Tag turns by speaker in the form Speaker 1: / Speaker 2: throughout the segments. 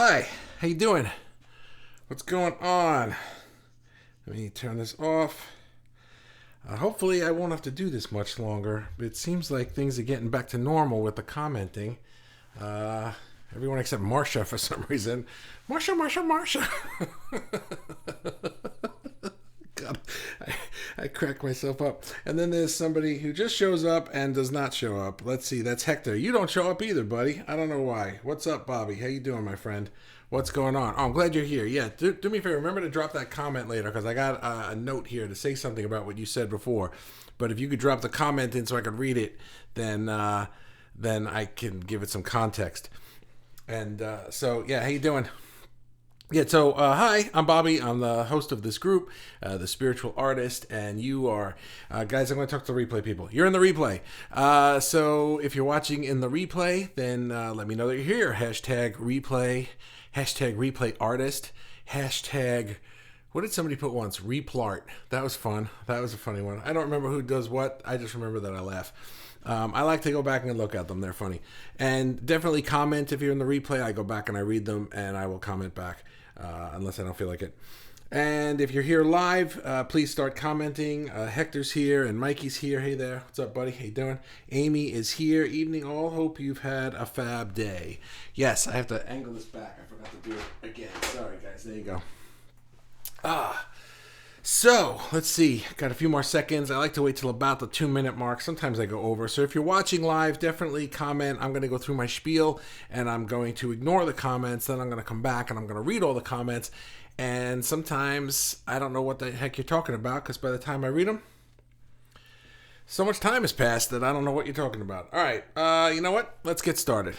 Speaker 1: hi. How you doing? What's going on? Let me turn this off. Hopefully I won't have to do this much longer. It seems like things are getting back to normal with the commenting. Uh, Everyone except Marsha for some reason. Marsha. God, I crack myself up. And then there's somebody who just shows up and does not show up. Let's see, that's Hector. You don't show up either, buddy. I don't know why. What's up, Bobby? How you doing, my friend? What's going on? Oh, I'm glad you're here. Yeah, do me a favor. Remember to drop that comment later because I got a note here to say something about what you said before. But if you could drop the comment in so I could read it, then I can give it some context. And so, yeah, how you doing? Yeah, so hi, I'm Bobby. I'm the host of this group, The Spiritual Artist, and you are, guys, I'm going to talk to the replay people. You're in the replay. So if you're watching in the replay, then let me know that you're here. Hashtag replay artist, hashtag, what did somebody put once? Replart. That was fun. That was a funny one. I don't remember who does what. I just remember that I laugh. I like to go back and look at them. They're funny. And definitely comment if you're in the replay. I go back and I read them and I will comment back unless I don't feel like it. And if you're here live, please start commenting. Hector's here and Mikey's here. Hey there. What's up, buddy? How you doing? Amy is here. Evening all. Hope you've had a fab day. Yes, I have to angle this back. I forgot to do it again. Sorry, guys. There you go. So, let's see. Got a few more seconds. I like to wait till about the 2-minute mark. Sometimes I go over. So if you're watching live, definitely comment. I'm going to go through my spiel, and I'm going to ignore the comments. Then I'm going to come back, and I'm going to read all the comments. And sometimes I don't know what the heck you're talking about, because by the time I read them, so much time has passed that I don't know what you're talking about. All right. You know what? Let's get started.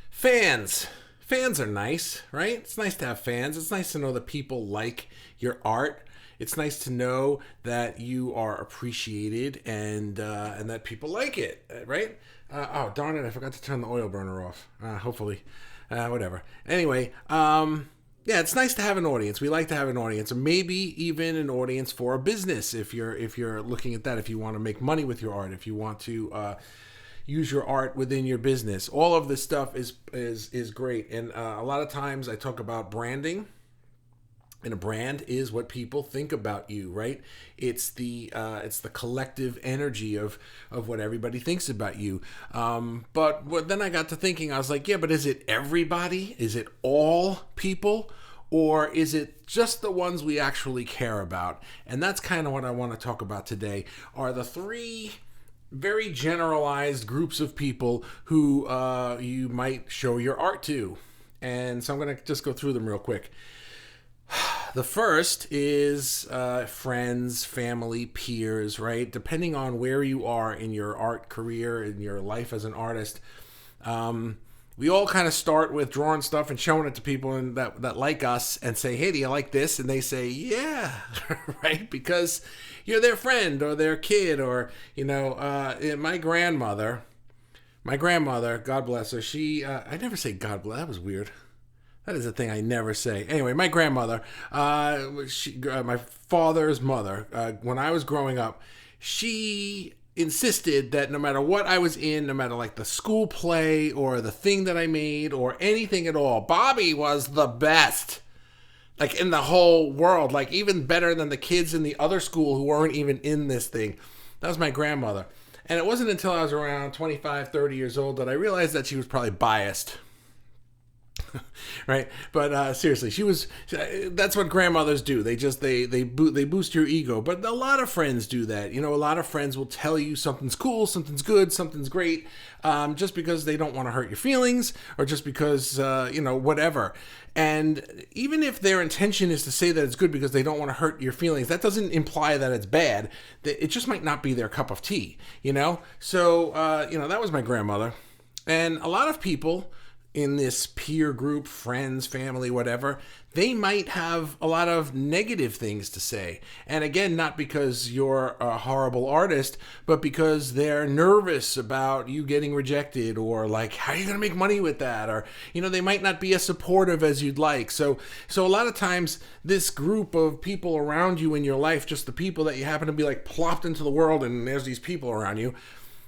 Speaker 1: Fans. Fans are nice, right? It's nice to have fans. It's nice to know that people like your art. It's nice to know that you are appreciated and that people like it, right? Oh, darn it, I forgot to turn the oil burner off. Hopefully. Whatever. Anyway, yeah, it's nice to have an audience. We like to have an audience, or maybe even an audience for a business if you're looking at that, if you want to make money with your art, if you want to use your art within your business. All of this stuff is great. And a lot of times I talk about branding, and a brand is what people think about you, right? It's the collective energy of what everybody thinks about you. But then I got to thinking, I was like, yeah, but is it everybody? Is it all people? Or is it just the ones we actually care about? And that's kind of what I want to talk about today, are the three very generalized groups of people who you might show your art to. And so I'm going to just go through them real quick. The first is friends, family, peers, right? Depending on where you are in your art career, in your life as an artist, we all kind of start with drawing stuff and showing it to people and that like us and say, hey, do you like this? And they say, yeah, right? Because you're their friend or their kid or, my grandmother, God bless her, I never say God bless, that was weird. That is a thing I never say. Anyway, my grandmother, my father's mother, when I was growing up, she insisted that no matter what I was in, no matter like the school play or the thing that I made or anything at all, Bobby was the best. Like in the whole world, like even better than the kids in the other school who weren't even in this thing. That was my grandmother. And it wasn't until I was around 25, 30 years old that I realized that she was probably biased. Right, but seriously, that's what grandmothers do. They boost your ego. But a lot of friends do that. A lot of friends will tell you something's cool, something's good, something's great, just because they don't want to hurt your feelings, or just because whatever. And even if their intention is to say that it's good because they don't want to hurt your feelings, that doesn't imply that it's bad. It just might not be their cup of tea. So that was my grandmother, and a lot of people in this peer group, friends, family, whatever, they might have a lot of negative things to say. And again, not because you're a horrible artist, but because they're nervous about you getting rejected, or like, how are you going to make money with that? Or, they might not be as supportive as you'd like. So a lot of times this group of people around you in your life, just the people that you happen to be like plopped into the world and there's these people around you,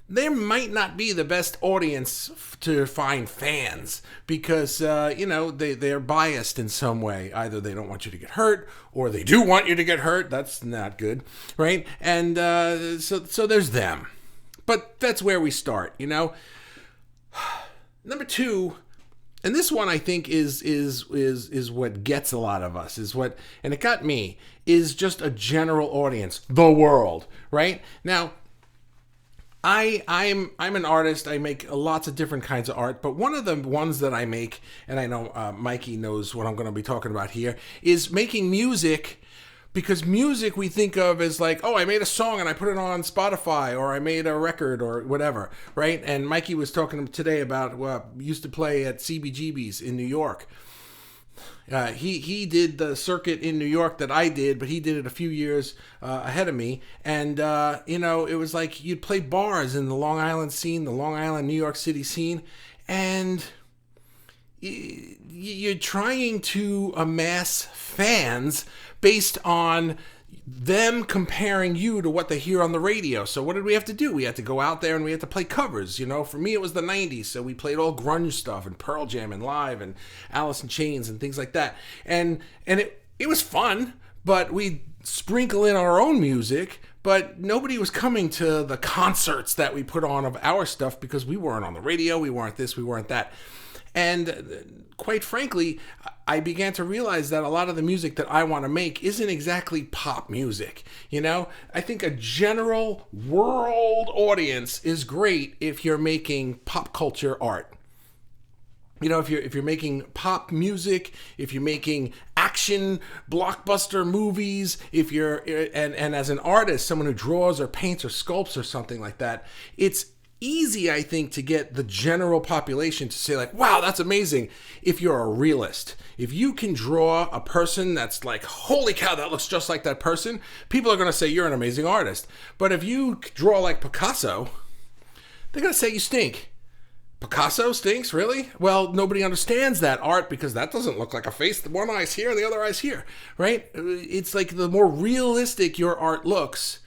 Speaker 1: there might not be the best audience to find fans because they're biased in some way. Either they don't want you to get hurt or they do want you to get hurt. That's not good, right? And so there's them, but that's where we start. Number two, and this one I think is what gets a lot of us, and it got me, is just a general audience, the world, right? Now, I'm an artist. I make lots of different kinds of art, but one of the ones that I make, and I know Mikey knows what I'm going to be talking about here, is making music. Because music we think of as like, oh, I made a song and I put it on Spotify, or I made a record or whatever, right? And Mikey was talking today about used to play at CBGB's in New York. He did the circuit in New York that I did, but he did it a few years ahead of me. And, it was like you'd play bars in the Long Island scene, the Long Island, New York City scene, and you're trying to amass fans based on them comparing you to what they hear on the radio. So what did we have to do? We had to go out there and we had to play covers. For me, it was the 90s. So we played all grunge stuff and Pearl Jam and Live and Alice in Chains and things like that. And it was fun, but we'd sprinkle in our own music, but nobody was coming to the concerts that we put on of our stuff because we weren't on the radio. We weren't this, we weren't that. And quite frankly, I began to realize that a lot of the music that I want to make isn't exactly pop music. I think a general world audience is great if you're making pop culture art. If you're making pop music, if you're making action blockbuster movies, if you're and as an artist, someone who draws or paints or sculpts or something like that, it's easy, I think, to get the general population to say like, wow, that's amazing. If you're a realist, if you can draw a person that's like, holy cow, that looks just like that person, people are going to say you're an amazing artist. But if you draw like Picasso, they're going to say you stink. Picasso stinks, really? Well, nobody understands that art because that doesn't look like a face. One eye's here and the other eye's here, right? It's like the more realistic your art looks,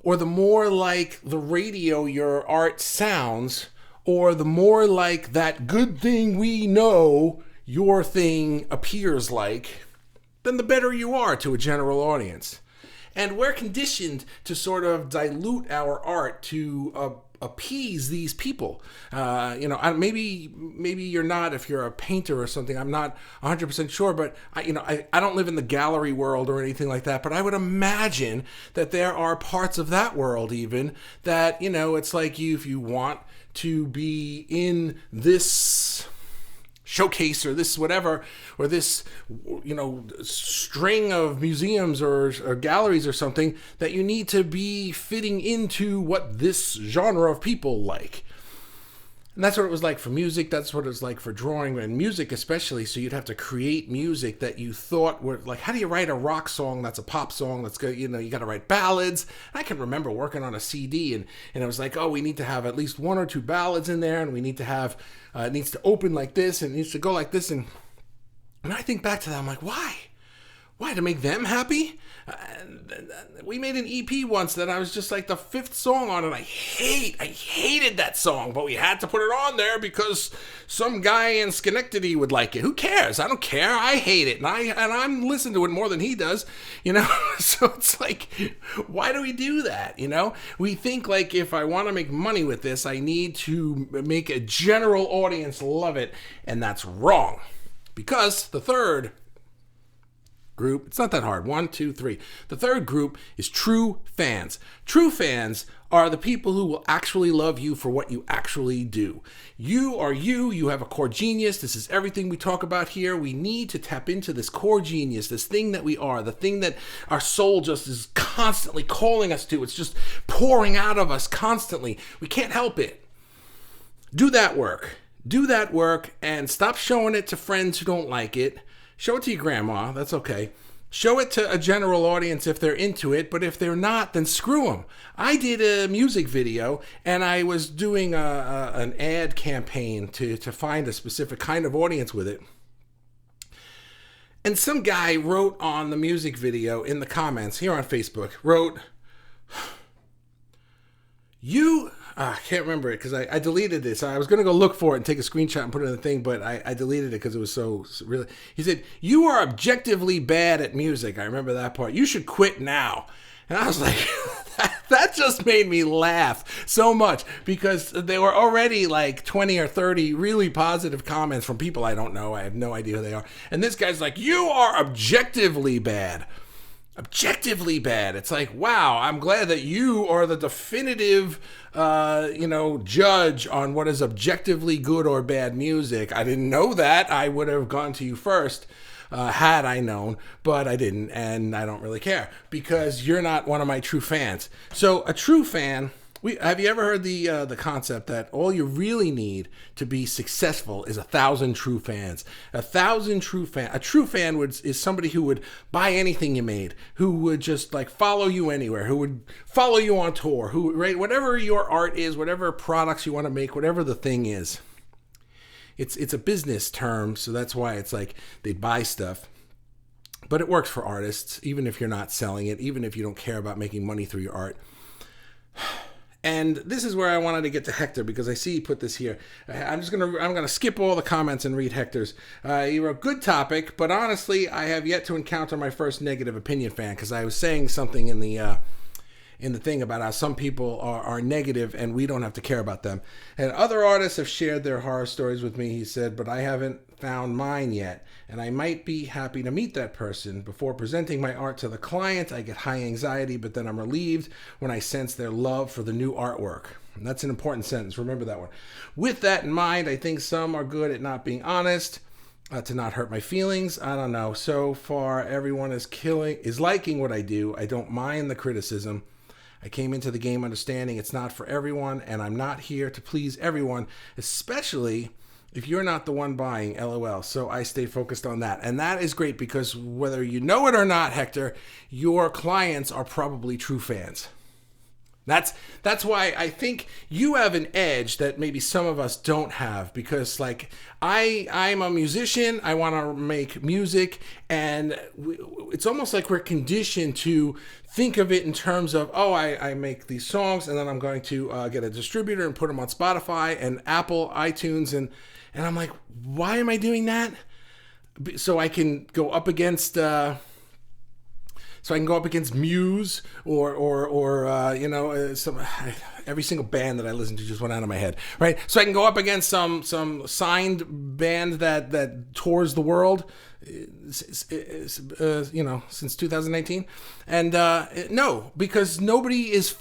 Speaker 1: or the more like the radio your art sounds, or the more like that good thing we know your thing appears like, then the better you are to a general audience. And we're conditioned to sort of dilute our art to appease these people. Maybe you're not, if you're a painter or something. I'm not 100% sure, but I don't live in the gallery world or anything like that, but I would imagine that there are parts of that world even that, it's like if you want to be in this showcase or this whatever, or this string of museums or galleries or something, that you need to be fitting into what this genre of people like. And that's what it was like for music. That's what it was like for drawing and music especially. So you'd have to create music that you thought were like, how do you write a rock song that's a pop song that's good? You got to write ballads. And I can remember working on a CD and it was like, oh, we need to have at least one or two ballads in there, and we need to have it needs to open like this and it needs to go like this. And I think back to that, I'm like, why? Why, to make them happy? We made an EP once that I was just like the fifth song on, and I hated that song, but we had to put it on there because some guy in Schenectady would like it. Who cares? I don't care. I hate it, and I'm listening to it more than he does, So it's like, why do we do that? We think like, if I want to make money with this, I need to make a general audience love it, and that's wrong. Because the third group, it's not that hard. 1, 2, 3. The third group is true fans. True fans are the people who will actually love you for what you actually do. You are you. You have a core genius. This is everything we talk about here. We need to tap into this core genius, this thing that we are, the thing that our soul just is constantly calling us to. It's just pouring out of us constantly. We can't help it. Do that work. Do that work and stop showing it to friends who don't like it. Show it to your grandma. That's okay. Show it to a general audience if they're into it, but if they're not, then screw them. I did a music video, and I was doing an ad campaign to find a specific kind of audience with it. And some guy wrote on the music video in the comments here on Facebook, wrote, I can't remember it because I deleted it. So I was going to go look for it and take a screenshot and put it in the thing, but I deleted it because it was so really. He said, "You are objectively bad at music." I remember that part. "You should quit now." And I was like, that just made me laugh so much because there were already like 20 or 30 really positive comments from people I don't know. I have no idea who they are. And this guy's like, "You are objectively bad." Objectively bad. It's like, wow, I'm glad that you are the definitive, judge on what is objectively good or bad music. I didn't know that. I would have gone to you first. Had I known, but I didn't, and I don't really care because you're not one of my true fans. So a true fan, have you ever heard the concept that all you really need to be successful is 1,000 true fans? 1,000 true fan. A true fan is somebody who would buy anything you made, who would just like follow you anywhere, who would follow you on tour, right, whatever your art is, whatever products you want to make, whatever the thing is. It's a business term, so that's why it's like they buy stuff. But it works for artists, even if you're not selling it, even if you don't care about making money through your art. And this is where I wanted to get to Hector because I see he put this here. I'm gonna skip all the comments and read Hector's. He wrote, "Good topic, but honestly, I have yet to encounter my first negative opinion fan," because I was saying something in the thing about how some people are negative and we don't have to care about them. And other artists have shared their horror stories with me, he said, but I haven't found mine yet. And I might be happy to meet that person. Before presenting my art to the client, I get high anxiety, but then I'm relieved when I sense their love for the new artwork. And that's an important sentence. Remember that one. With that in mind, I think some are good at not being honest, to not hurt my feelings. I don't know. So far, everyone is liking what I do. I don't mind the criticism. I came into the game understanding it's not for everyone, and I'm not here to please everyone, especially if you're not the one buying, LOL. So I stay focused on that. And that is great because whether you know it or not, Hector, your clients are probably true fans. That's why I think you have an edge that maybe some of us don't have, because like I'm a musician, I want to make music, and it's almost like we're conditioned to think of it in terms of, oh, I make these songs and then I'm going to get a distributor and put them on Spotify and Apple, iTunes, and I'm like, why am I doing that? So I can go up against Muse or every single band that I listen to just went out of my head, right? So I can go up against some signed band that tours the world, since 2019, and no, because nobody's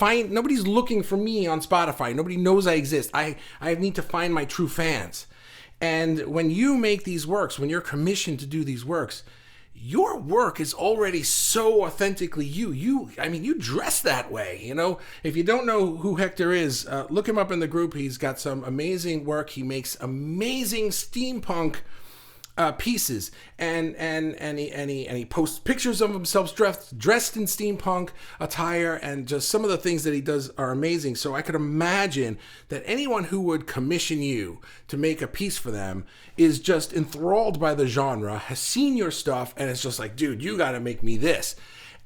Speaker 1: looking for me on Spotify. Nobody knows I exist. I need to find my true fans, and when you make these works, when you're commissioned to do these works, your work is already so authentically you. You dress that way, If you don't know who Hector is, look him up in the group. He's got some amazing work. He makes amazing steampunk pieces, and he posts pictures of himself dressed in steampunk attire, and just some of the things that he does are amazing. So I could imagine that anyone who would commission you to make a piece for them is just enthralled by the genre, has seen your stuff, and it's just like, dude, you got to make me this.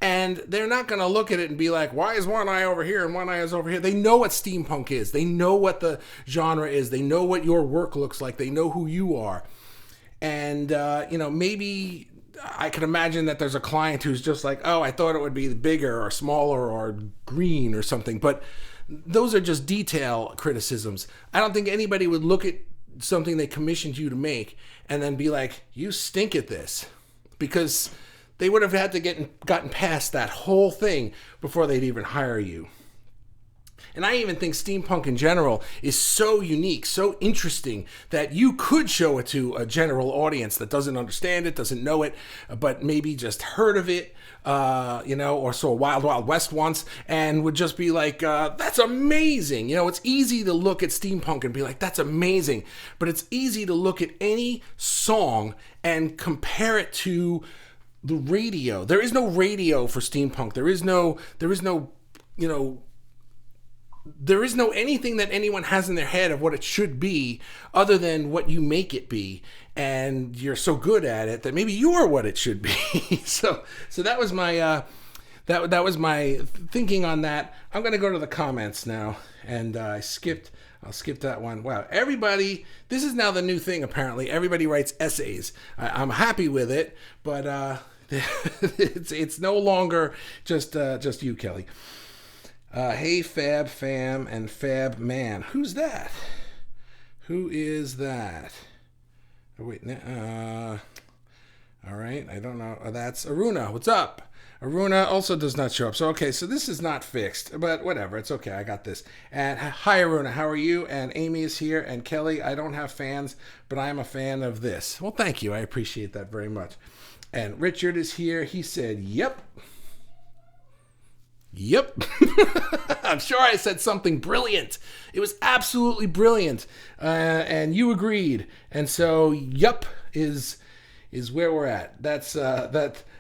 Speaker 1: And they're not going to look at it and be like, why is one eye over here and one eye is over here? They know what steampunk is. They know what the genre is. They know what your work looks like. They know who you are. And, maybe I could imagine that there's a client who's just like, oh, I thought it would be bigger or smaller or green or something. But those are just detail criticisms. I don't think anybody would look at something they commissioned you to make and then be like, you stink at this, because they would have had to gotten past that whole thing before they'd even hire you. And I even think steampunk in general is so unique, so interesting, that you could show it to a general audience that doesn't understand it, doesn't know it, but maybe just heard of it, or saw Wild Wild West once and would just be like, that's amazing. It's easy to look at steampunk and be like, that's amazing. But it's easy to look at any song and compare it to the radio. There is no radio for steampunk. There is no anything that anyone has in their head of what it should be other than what you make it be. And you're so good at it that maybe you're what it should be. So that was my that was my thinking on that. I'm going to go to the comments now, and I'll skip that one. Wow, everybody, this is now the new thing apparently. Everybody writes essays. I'm happy with it, but it's no longer just you, Kelly. Hey, Fab Fam and Fab Man. Who's that? Who is that? Oh, wait, all right, I don't know. That's Aruna. What's up? Aruna also does not show up. So, okay, so this is not fixed, but whatever. It's okay. I got this. And hi, Aruna. How are you? And Amy is here. And Kelly, I don't have fans, but I am a fan of this. Well, thank you. I appreciate that very much. And Richard is here. He said, yep. Yep. I'm sure I said something brilliant. It was absolutely brilliant. And you agreed. And so, yep is where we're at. That's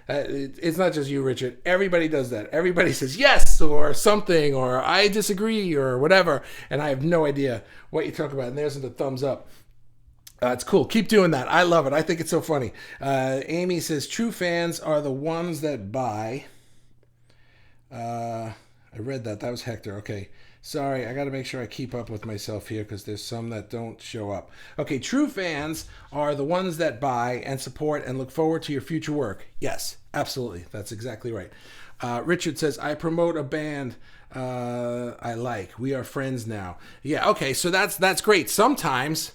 Speaker 1: it's not just you, Richard. Everybody does that. Everybody says yes or something or I disagree or whatever, and I have no idea what you talk about. And there's the thumbs up. It's cool. Keep doing that. I love it. I think it's so funny. Amy says true fans are the ones that buy. I read that. That was Hector. Okay. Sorry, I got to make sure I keep up with myself here because there's some that don't show up. Okay, true fans are the ones that buy and support and look forward to your future work. Yes, absolutely. That's exactly right. Richard says, I promote a band I like. We are friends now. Yeah, okay, so that's great. Sometimes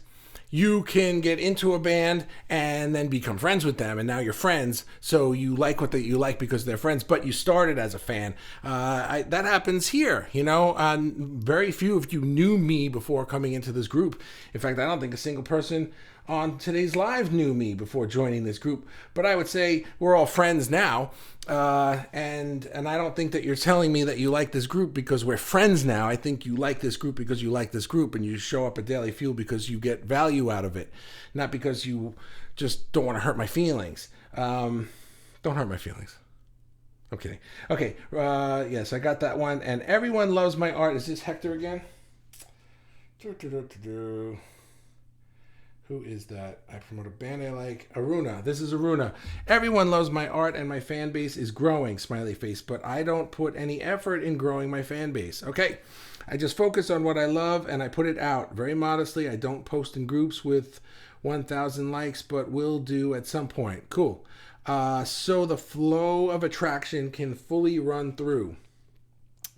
Speaker 1: you can get into a band and then become friends with them, and now you're friends. So you like what you like because they're friends, but you started as a fan. That happens here. Very few of you knew me before coming into this group. In fact, I don't think a single person on today's live knew me before joining this group. But I would say we're all friends now. And I don't think that you're telling me that you like this group because we're friends now. I think you like this group because you like this group and you show up at Daily Fuel because you get value out of it, not because you just don't want to hurt my feelings. Don't hurt my feelings. I'm kidding. Okay. Yes, I got that one. And everyone loves my art. Is this Hector again? Who is that? I promote a band I like. Aruna. This is Aruna. Everyone loves my art and my fan base is growing, smiley face, but I don't put any effort in growing my fan base. Okay. I just focus on what I love and I put it out very modestly. I don't post in groups with 1,000 likes, but will do at some point. Cool. So the flow of attraction can fully run through.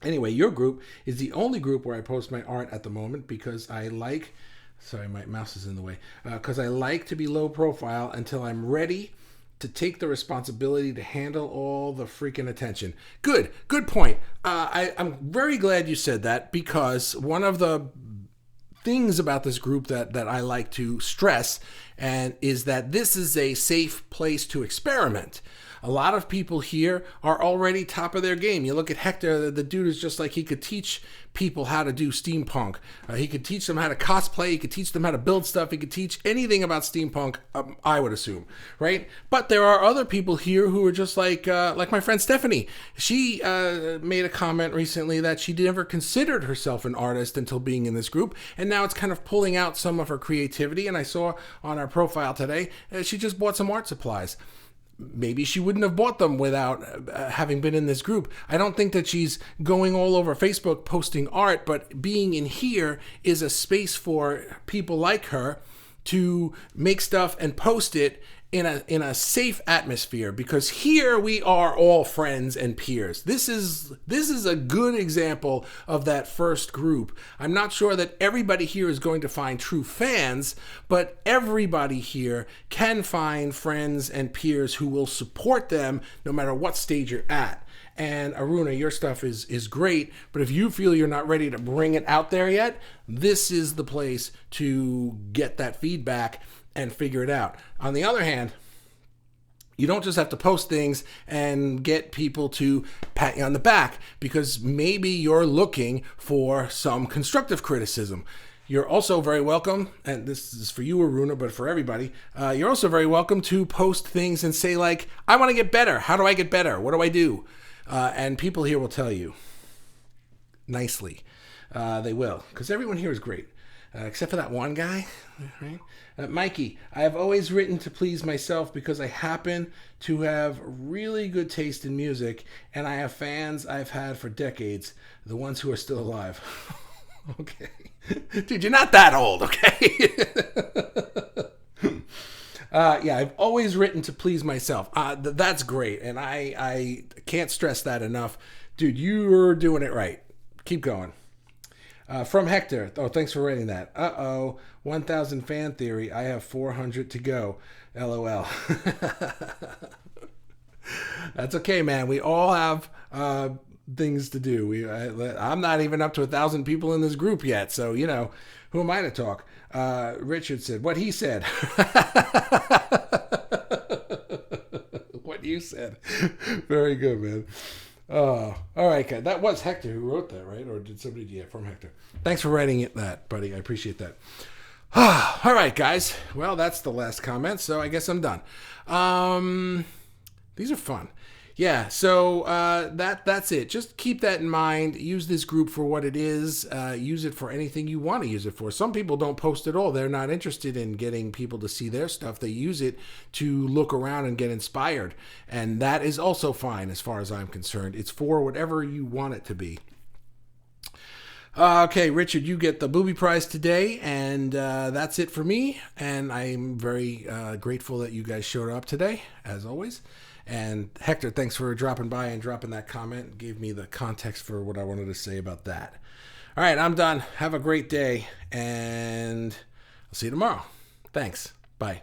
Speaker 1: Anyway, your group is the only group where I post my art at the moment because I like... Sorry, my mouse is in the way. Because I like to be low profile until I'm ready to take the responsibility to handle all the freaking attention. Good point. I'm very glad you said that because one of the things about this group that I like to stress and is that this is a safe place to experiment. A lot of people here are already top of their game. You look at Hector, the dude is just like he could teach people how to do steampunk. He could teach them how to cosplay. He could teach them how to build stuff. He could teach anything about steampunk, I would assume, right? But there are other people here who are just like my friend Stephanie. She made a comment recently that she never considered herself an artist until being in this group, and now it's kind of pulling out some of her creativity. And I saw on our profile today, she just bought some art supplies. Maybe she wouldn't have bought them without having been in this group. I don't think that she's going all over Facebook posting art, but being in here is a space for people like her to make stuff and post it in a safe atmosphere, because here we are all friends and peers. This is a good example of that first group. I'm not sure that everybody here is going to find true fans, but everybody here can find friends and peers who will support them no matter what stage you're at. And Aruna, your stuff is great, but if you feel you're not ready to bring it out there yet, this is the place to get that feedback and figure it out. On the other hand, you don't just have to post things and get people to pat you on the back, because maybe you're looking for some constructive criticism. You're also very welcome, and this is for you, Aruna, but for everybody, you're also very welcome to post things and say, like, I want to get better. How do I get better? What do I do? And people here will tell you nicely. They will, because everyone here is great. except for that one guy, right? Mikey, I have always written to please myself because I happen to have really good taste in music, and I have fans I've had for decades, the ones who are still alive. Okay. Dude, you're not that old, okay? Yeah, I've always written to please myself. That's great, and I can't stress that enough. Dude, you're doing it right. Keep going. From Hector. Oh, thanks for writing that. 1,000 fan theory. I have 400 to go. LOL. That's okay, man. We all have things to do. I'm not even up to 1,000 people in this group yet, so who am I to talk? Richard said what he said. What you said. Very good, man. All right, guys. That was Hector who wrote that, right? Or did somebody? Yeah, from Hector. Thanks for writing that, buddy. I appreciate that. All right, guys. Well, that's the last comment, so I guess I'm done. These are fun. Yeah, so that's it. Just keep that in mind. Use this group for what it is. Use it for anything you want to use it for. Some people don't post at all. They're not interested in getting people to see their stuff. They use it to look around and get inspired. And that is also fine as far as I'm concerned. It's for whatever you want it to be. Okay, Richard, you get the Booby Prize today, and that's it for me. And I'm very grateful that you guys showed up today, as always. And Hector, thanks for dropping by and dropping that comment. It gave me the context for what I wanted to say about that. All right, I'm done. Have a great day, and I'll see you tomorrow. Thanks. Bye.